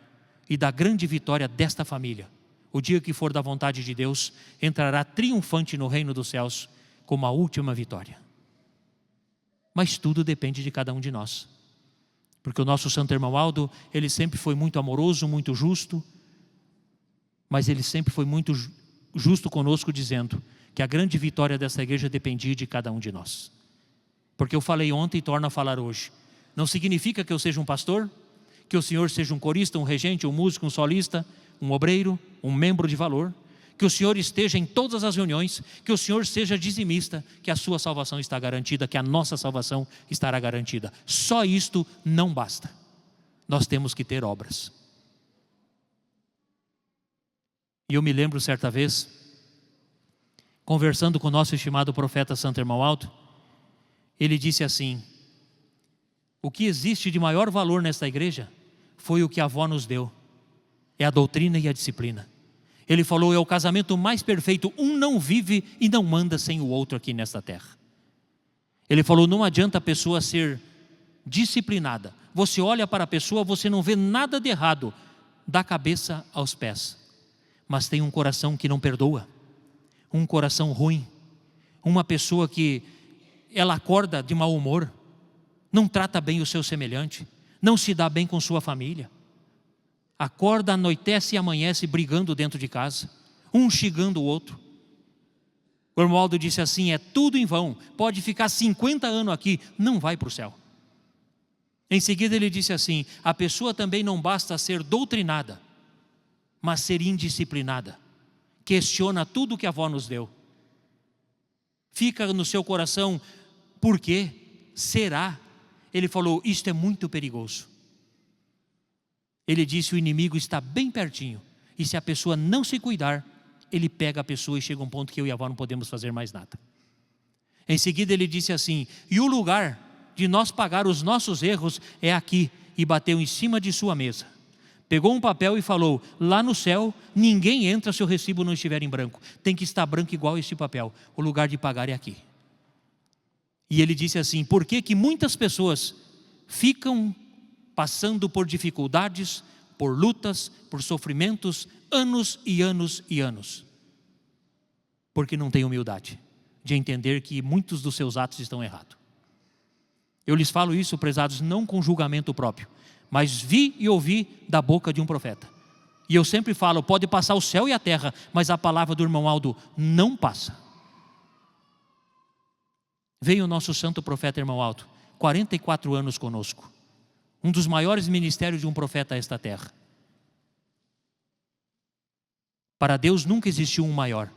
e da grande vitória desta família. O dia que for da vontade de Deus, entrará triunfante no reino dos céus como a última vitória. Mas tudo depende de cada um de nós. Porque o nosso santo irmão Aldo, ele sempre foi muito amoroso, muito justo, mas ele sempre foi muito justo conosco, dizendo que a grande vitória dessa igreja dependia de cada um de nós. Porque eu falei ontem e torno a falar hoje. Não significa que eu seja um pastor, que o senhor seja um corista, um regente, um músico, um solista, um obreiro, um membro de valor, que o senhor esteja em todas as reuniões, que o senhor seja dizimista, que a sua salvação está garantida, que a nossa salvação estará garantida. Só isto não basta. Nós temos que ter obras. E eu me lembro certa vez, conversando com o nosso estimado profeta Santo Irmão Aldo, ele disse assim: o que existe de maior valor nesta igreja foi o que a avó nos deu, é a doutrina e a disciplina. Ele falou: é o casamento mais perfeito, um não vive e não manda sem o outro aqui nesta terra. Ele falou: não adianta a pessoa ser disciplinada, você olha para a pessoa, você não vê nada de errado, da cabeça aos pés, mas tem um coração que não perdoa, um coração ruim, uma pessoa que ela acorda de mau humor, não trata bem o seu semelhante, não se dá bem com sua família. Acorda, anoitece e amanhece brigando dentro de casa, um xingando o outro. O irmão Aldo disse assim: é tudo em vão, pode ficar 50 anos aqui, não vai para o céu. Em seguida ele disse assim: a pessoa também não basta ser doutrinada, mas ser indisciplinada. Questiona tudo que a avó nos deu. Fica no seu coração, por quê? Será? Ele falou: isto é muito perigoso. Ele disse: o inimigo está bem pertinho, e se a pessoa não se cuidar, ele pega a pessoa e chega a um ponto que eu e a avó não podemos fazer mais nada. Em seguida ele disse assim: e o lugar de nós pagar os nossos erros é aqui, e bateu em cima de sua mesa. Pegou um papel e falou: lá no céu ninguém entra se o recibo não estiver em branco, tem que estar branco igual este papel, o lugar de pagar é aqui. E ele disse assim: por que que muitas pessoas ficam passando por dificuldades, por lutas, por sofrimentos, anos e anos e anos? Porque não tem humildade de entender que muitos dos seus atos estão errados. Eu lhes falo isso, prezados, não com julgamento próprio, mas vi e ouvi da boca de um profeta. E eu sempre falo: pode passar o céu e a terra, mas a palavra do irmão Aldo não passa. Veio o nosso santo profeta irmão Aldo, 44 anos conosco, um dos maiores ministérios de um profeta a esta terra. Para Deus nunca existiu um maior,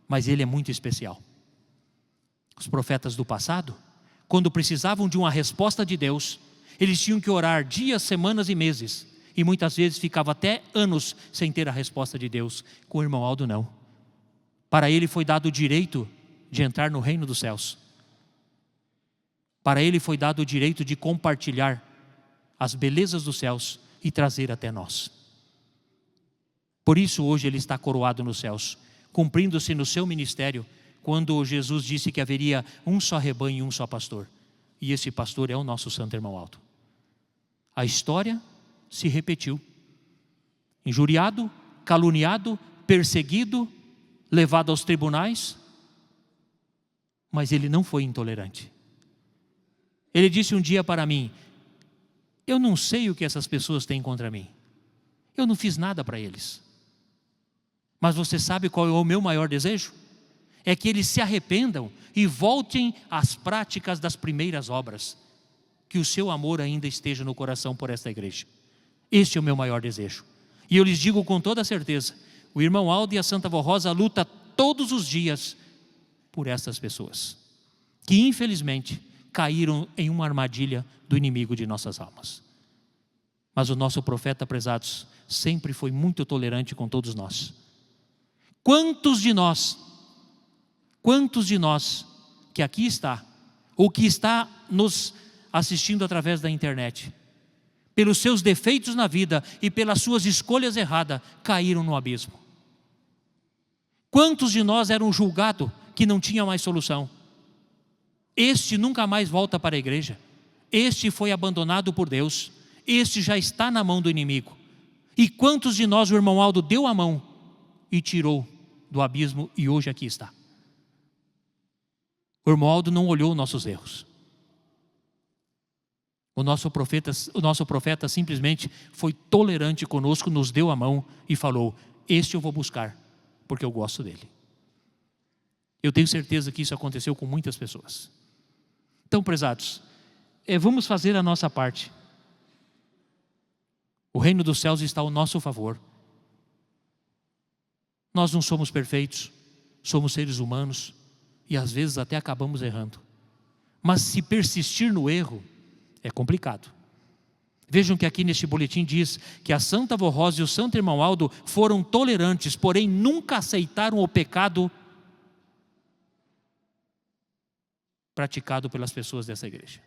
mas ele é muito especial. Os profetas do passado, quando precisavam de uma resposta de Deus, eles tinham que orar dias, semanas e meses, e muitas vezes ficava até anos sem ter a resposta de Deus. Com o irmão Aldo não. Para ele foi dado o direito de entrar no reino dos céus. Para ele foi dado o direito de compartilhar as belezas dos céus e trazer até nós. Por isso hoje ele está coroado nos céus, cumprindo-se no seu ministério, quando Jesus disse que haveria um só rebanho e um só pastor. E esse pastor é o nosso santo irmão Aldo. A história se repetiu. Injuriado, caluniado, perseguido, levado aos tribunais, mas ele não foi intolerante. Ele disse um dia para mim: eu não sei o que essas pessoas têm contra mim, eu não fiz nada para eles, mas você sabe qual é o meu maior desejo? É que eles se arrependam e voltem às práticas das primeiras obras, que o seu amor ainda esteja no coração por esta igreja. Este é o meu maior desejo. E eu lhes digo com toda certeza: o irmão Aldo e a Santa Vó Rosa lutam todos os dias por essas pessoas, que infelizmente caíram em uma armadilha do inimigo de nossas almas. Mas o nosso profeta, prezados, sempre foi muito tolerante com todos nós. Quantos de nós que aqui está, ou que está nos assistindo através da internet, pelos seus defeitos na vida e pelas suas escolhas erradas, caíram no abismo? Quantos de nós eram julgados que não tinha mais solução? Este nunca mais volta para a igreja. Este foi abandonado por Deus. Este já está na mão do inimigo. E quantos de nós o irmão Aldo deu a mão e tirou do abismo e hoje aqui está? O irmão Aldo não olhou nossos erros. O nosso profeta simplesmente foi tolerante conosco, nos deu a mão e falou: este eu vou buscar, porque eu gosto dele. Eu tenho certeza que isso aconteceu com muitas pessoas. Então, prezados, vamos fazer a nossa parte. O reino dos céus está ao nosso favor. Nós não somos perfeitos, somos seres humanos e às vezes até acabamos errando. Mas se persistir no erro, é complicado. Vejam que aqui neste boletim diz que a Santa Vó Rosa e o Santo Irmão Aldo foram tolerantes, porém nunca aceitaram o pecado praticado pelas pessoas dessa igreja.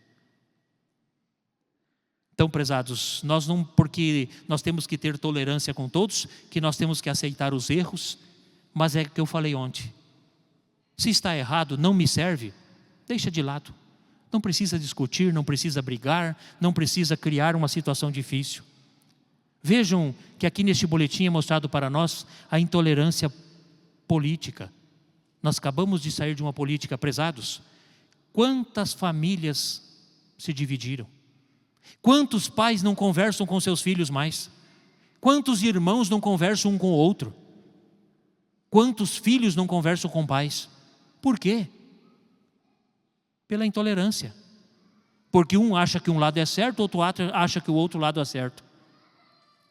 Então, prezados, nós não, porque nós temos que ter tolerância com todos, que nós temos que aceitar os erros, mas é o que eu falei ontem. Se está errado, não me serve, deixa de lado. Não precisa discutir, não precisa brigar, não precisa criar uma situação difícil. Vejam que aqui neste boletim é mostrado para nós a intolerância política. Nós acabamos de sair de uma política, prezados. Quantas famílias se dividiram? Quantos pais não conversam com seus filhos mais? Quantos irmãos não conversam um com o outro? Quantos filhos não conversam com pais? Por quê? Pela intolerância. Porque um acha que um lado é certo, outro acha que o outro lado é certo.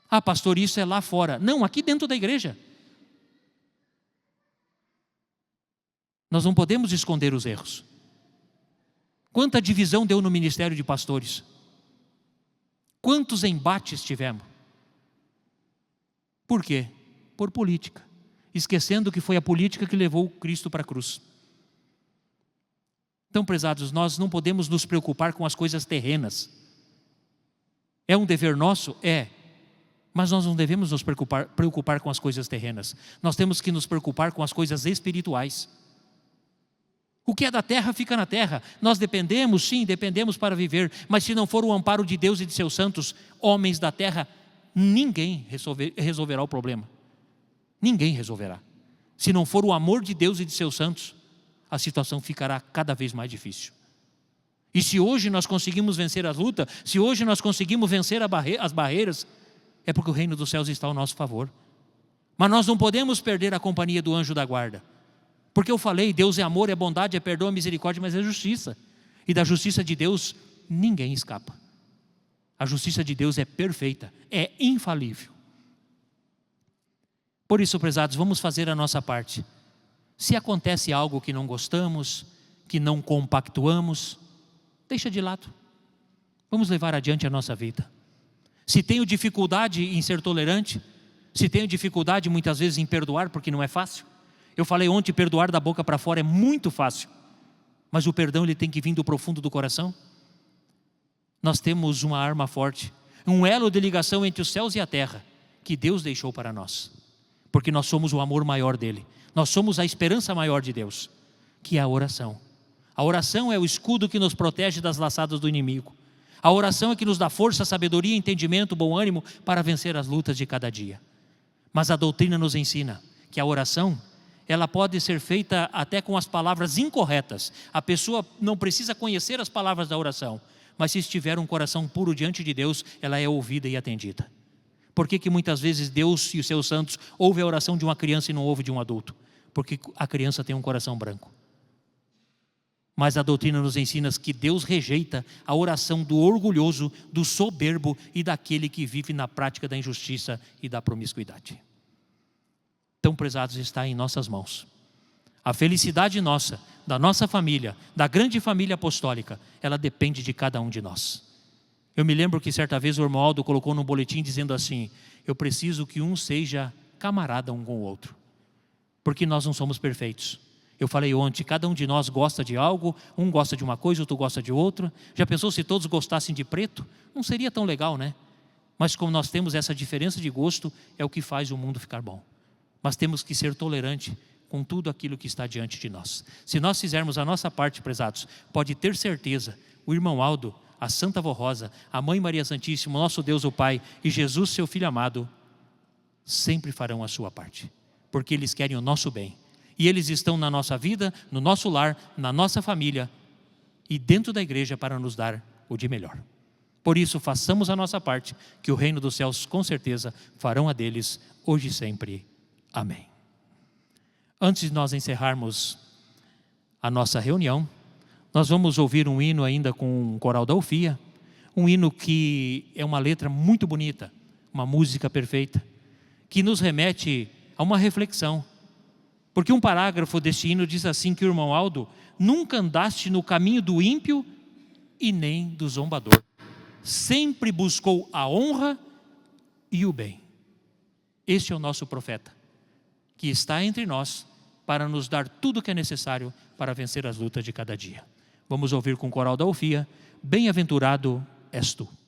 Ah, pastor, isso é lá fora. Não, aqui dentro da igreja. Nós não podemos esconder os erros. Quanta divisão deu no ministério de pastores? Quantos embates tivemos? Por quê? Por política. Esquecendo que foi a política que levou Cristo para a cruz. Então, prezados, nós não podemos nos preocupar com as coisas terrenas. É um dever nosso? É. Mas nós não devemos nos preocupar com as coisas terrenas. Nós temos que nos preocupar com as coisas espirituais. O que é da terra fica na terra. Nós dependemos, sim, dependemos para viver. Mas se não for o amparo de Deus e de seus santos, homens da terra, ninguém resolverá o problema. Ninguém resolverá. Se não for o amor de Deus e de seus santos, a situação ficará cada vez mais difícil. E se hoje nós conseguimos vencer as lutas, se hoje nós conseguimos vencer as barreiras, é porque o reino dos céus está ao nosso favor. Mas nós não podemos perder a companhia do anjo da guarda. Porque eu falei, Deus é amor, é bondade, é perdão, é misericórdia, mas é justiça. E da justiça de Deus, ninguém escapa. A justiça de Deus é perfeita, é infalível. Por isso, prezados, vamos fazer a nossa parte. Se acontece algo que não gostamos, que não compactuamos, deixa de lado. Vamos levar adiante a nossa vida. Se tenho dificuldade em ser tolerante, se tenho dificuldade muitas vezes em perdoar, porque não é fácil. Eu falei ontem, perdoar da boca para fora é muito fácil. Mas o perdão ele tem que vir do profundo do coração. Nós temos uma arma forte, um elo de ligação entre os céus e a terra, que Deus deixou para nós. Porque nós somos o amor maior dele. Nós somos a esperança maior de Deus, que é a oração. A oração é o escudo que nos protege das laçadas do inimigo. A oração é que nos dá força, sabedoria, entendimento, bom ânimo para vencer as lutas de cada dia. Mas a doutrina nos ensina que a oração, ela pode ser feita até com as palavras incorretas. A pessoa não precisa conhecer as palavras da oração, mas se estiver um coração puro diante de Deus, ela é ouvida e atendida. Por que muitas vezes Deus e os seus santos ouvem a oração de uma criança e não ouvem de um adulto? Porque a criança tem um coração branco. Mas a doutrina nos ensina que Deus rejeita a oração do orgulhoso, do soberbo e daquele que vive na prática da injustiça e da promiscuidade. Então, prezados, está em nossas mãos. A felicidade nossa, da nossa família, da grande família apostólica, ela depende de cada um de nós. Eu me lembro que certa vez o irmão Aldo colocou num boletim dizendo assim: eu preciso que um seja camarada um com o outro, porque nós não somos perfeitos. Eu falei ontem, cada um de nós gosta de algo, um gosta de uma coisa, outro gosta de outra. Já pensou se todos gostassem de preto? Não seria tão legal, né? Mas como nós temos essa diferença de gosto, é o que faz o mundo ficar bom. Mas temos que ser tolerantes com tudo aquilo que está diante de nós. Se nós fizermos a nossa parte, prezados, pode ter certeza, o irmão Aldo, a Santa Avó Rosa, a Mãe Maria Santíssima, o nosso Deus o Pai e Jesus, seu Filho amado, sempre farão a sua parte, porque eles querem o nosso bem. E eles estão na nossa vida, no nosso lar, na nossa família e dentro da igreja para nos dar o de melhor. Por isso, façamos a nossa parte, que o reino dos céus com certeza farão a deles, hoje e sempre. Amém. Antes de nós encerrarmos a nossa reunião, nós vamos ouvir um hino ainda com o coral da Ufia, um hino que é uma letra muito bonita, uma música perfeita, que nos remete a uma reflexão. Porque um parágrafo deste hino diz assim, que o irmão Aldo: nunca andaste no caminho do ímpio e nem do zombador. Sempre buscou a honra e o bem. Este é o nosso profeta, que está entre nós para nos dar tudo o que é necessário para vencer as lutas de cada dia. Vamos ouvir com o coral da Ufia: Bem-aventurado és tu. Santo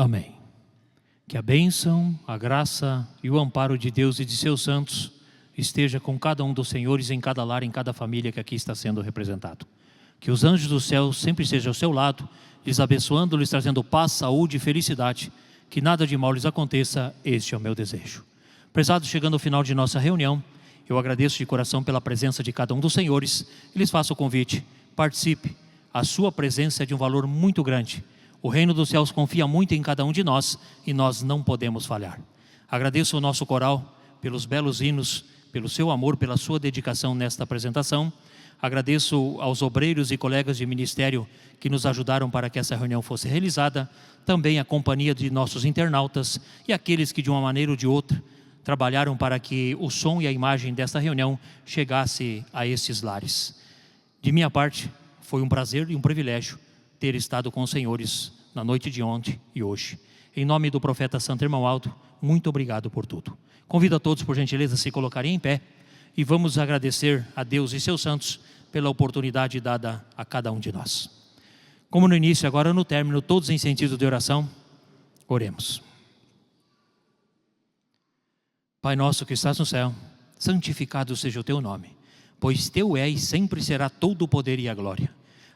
Amém. Que a bênção, a graça e o amparo de Deus e de seus santos esteja com cada um dos senhores, em cada lar, em cada família que aqui está sendo representado. Que os anjos do céu sempre estejam ao seu lado, lhes abençoando, lhes trazendo paz, saúde e felicidade. Que nada de mal lhes aconteça, este é o meu desejo. Prezados, chegando ao final de nossa reunião, eu agradeço de coração pela presença de cada um dos senhores e lhes faço o convite: participe. A sua presença é de um valor muito grande. O reino dos céus confia muito em cada um de nós e nós não podemos falhar. Agradeço ao nosso coral pelos belos hinos, pelo seu amor, pela sua dedicação nesta apresentação. Agradeço aos obreiros e colegas de ministério que nos ajudaram para que essa reunião fosse realizada. Também a companhia de nossos internautas e aqueles que de uma maneira ou de outra trabalharam para que o som e a imagem desta reunião chegasse a esses lares. De minha parte, foi um prazer e um privilégio ter estado com os senhores na noite de ontem e hoje. Em nome do profeta Santo Irmão Aldo, muito obrigado por tudo. Convido a todos, por gentileza, a se colocarem em pé e vamos agradecer a Deus e seus santos pela oportunidade dada a cada um de nós. Como no início, agora no término, todos em sentido de oração, oremos. Pai nosso que estás no céu, santificado seja o teu nome, pois teu é e sempre será todo o poder e a glória.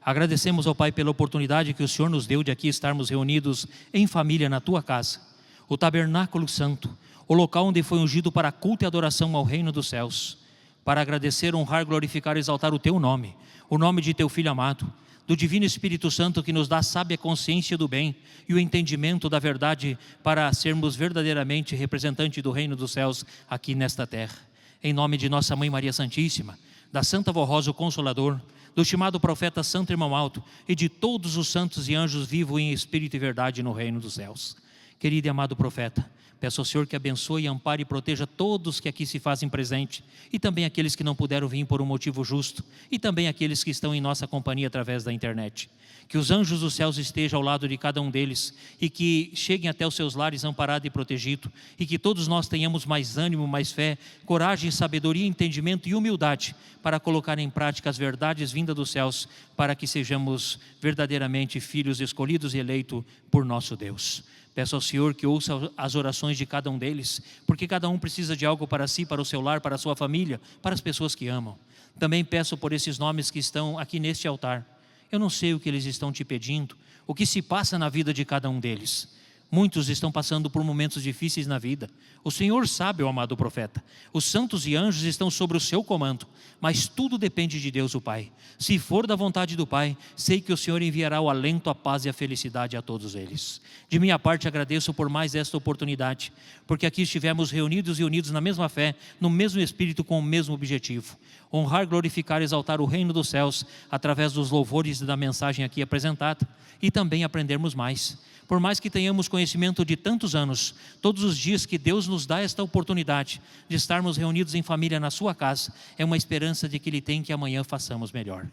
Agradecemos ao Pai pela oportunidade que o Senhor nos deu de aqui estarmos reunidos em família na tua casa, o tabernáculo santo, o local onde foi ungido para culto e adoração ao reino dos céus, para agradecer, honrar, glorificar e exaltar o teu nome, o nome de teu Filho amado, do Divino Espírito Santo que nos dá a sábia consciência do bem e o entendimento da verdade para sermos verdadeiramente representantes do reino dos céus aqui nesta terra. Em nome de nossa Mãe Maria Santíssima, da Santa Vó Rosa, o Consolador, do estimado profeta Santo Irmão Aldo e de todos os santos e anjos vivos em espírito e verdade no reino dos céus. Querido e amado profeta, peço ao Senhor que abençoe, ampare e proteja todos que aqui se fazem presente e também aqueles que não puderam vir por um motivo justo e também aqueles que estão em nossa companhia através da internet. Que os anjos dos céus estejam ao lado de cada um deles e que cheguem até os seus lares amparado e protegido e que todos nós tenhamos mais ânimo, mais fé, coragem, sabedoria, entendimento e humildade para colocar em prática as verdades vindas dos céus para que sejamos verdadeiramente filhos escolhidos e eleitos por nosso Deus. Peço ao Senhor que ouça as orações de cada um deles, porque cada um precisa de algo para si, para o seu lar, para a sua família, para as pessoas que amam. Também peço por esses nomes que estão aqui neste altar. Eu não sei o que eles estão te pedindo, o que se passa na vida de cada um deles. Muitos estão passando por momentos difíceis na vida. O Senhor sabe, ó amado profeta. Os santos e anjos estão sobre o seu comando, mas tudo depende de Deus o Pai. Se for da vontade do Pai, sei que o Senhor enviará o alento, a paz e a felicidade a todos eles. De minha parte, agradeço por mais esta oportunidade, porque aqui estivemos reunidos e unidos na mesma fé, no mesmo Espírito, com o mesmo objetivo. Honrar, glorificar e exaltar o reino dos céus através dos louvores e da mensagem aqui apresentada e também aprendermos mais. Por mais que tenhamos conhecimento de tantos anos, todos os dias que Deus nos dá esta oportunidade de estarmos reunidos em família na sua casa, é uma esperança de que Ele tem que amanhã façamos melhor.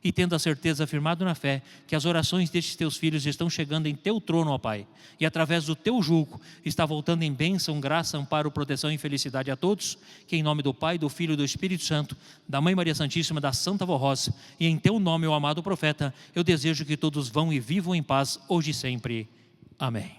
E tendo a certeza, afirmado na fé, que as orações destes teus filhos estão chegando em teu trono, ó Pai, e através do teu jugo está voltando em bênção, graça, amparo, proteção e felicidade a todos, que em nome do Pai, do Filho e do Espírito Santo, da Mãe Maria Santíssima, da Santa Vó Rosa, e em teu nome, ó amado profeta, eu desejo que todos vão e vivam em paz, hoje e sempre. Amém.